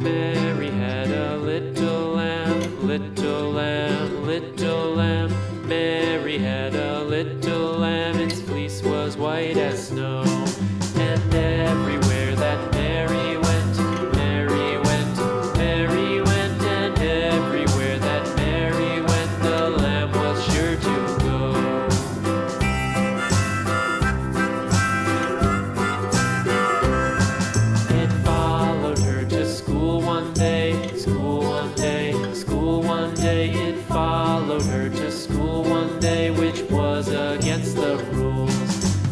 Mary had a little lamb, little lamb, little lamb. Mary had a little lamb, its fleece was white as snow. And everywhere that Mary went, Mary went, Mary went. And everywhere that Mary went, the lamb was sure to go. It followed her to school one day, school one day, school one day. It followed her to school one day, which was against the rules.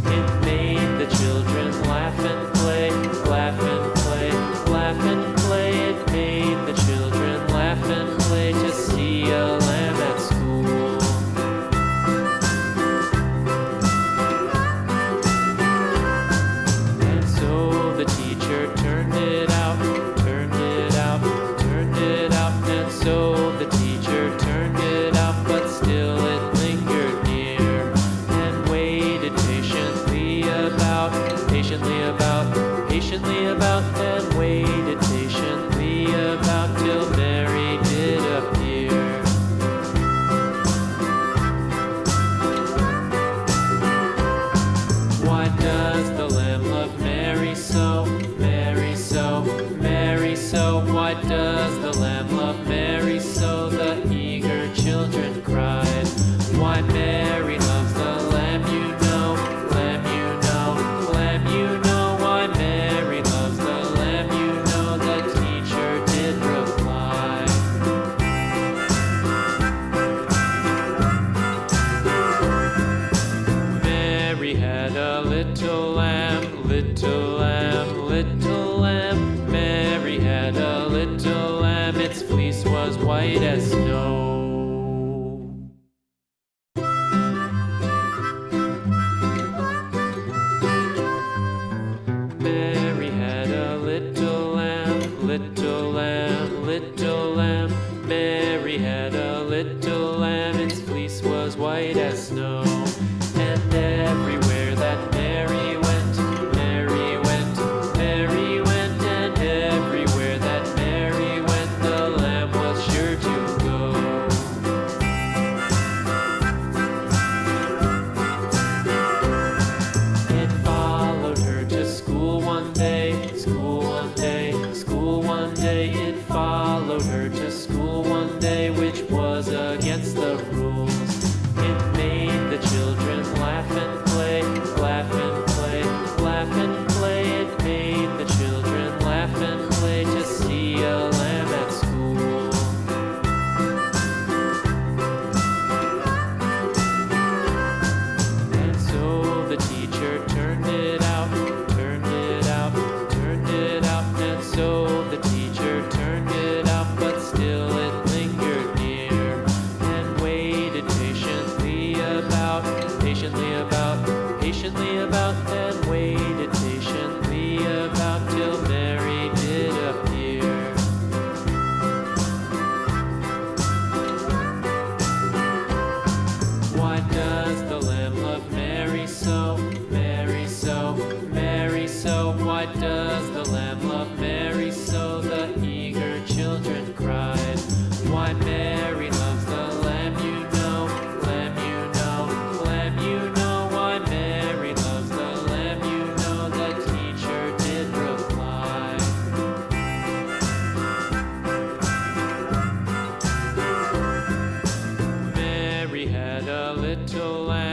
It made the children laugh and play, laugh and play, laugh and play. It made the children laugh and play to see a lamb at school. And so the teacher turned it out, turned it out, turned it out. And so the teacher turned it out, but still it lingered near and waited patiently about, patiently about, patiently about, and waited patiently about till Mary did appear. Why does the lamb love Mary so, Mary so, Mary so? Why does the lamb love Mary so? The eager children cried. Why Mary loves the lamb, you know, lamb, you know, lamb, you know. Why Mary loves the lamb, you know, the teacher did reply. Mary had a little lamb, little lamb, little lamb. Mary had a little lamb, its fleece was white as snow. Mary had a little lamb, little lamb, little lamb. Mary had a little lamb, its fleece was white as snow. And everywhere that Mary went, Mary went, Mary went. And everywhere that Mary went, the lamb was sure to go. It followed her to school one day, school one day, school one day. It followed her to school one day, which was against the rules. It made the children laugh and play, laugh and play, laugh and play. It made the children laugh and play to see a lamb at school. And so the teacher turned it out, turned it out, turned it out. And so the teacher turned it out, but still it lingered near and waited patiently about, patiently about, patiently about, and waited patiently about till Mary did appear. Why does the lamb love Mary so, Mary so, Mary so? Why does the lamb love Mary so? The eager children cried. Why Mary loves the lamb, you know, lamb, you know, lamb, you know. Why Mary loves the lamb, you know, the teacher did reply. Mary had a little lamb,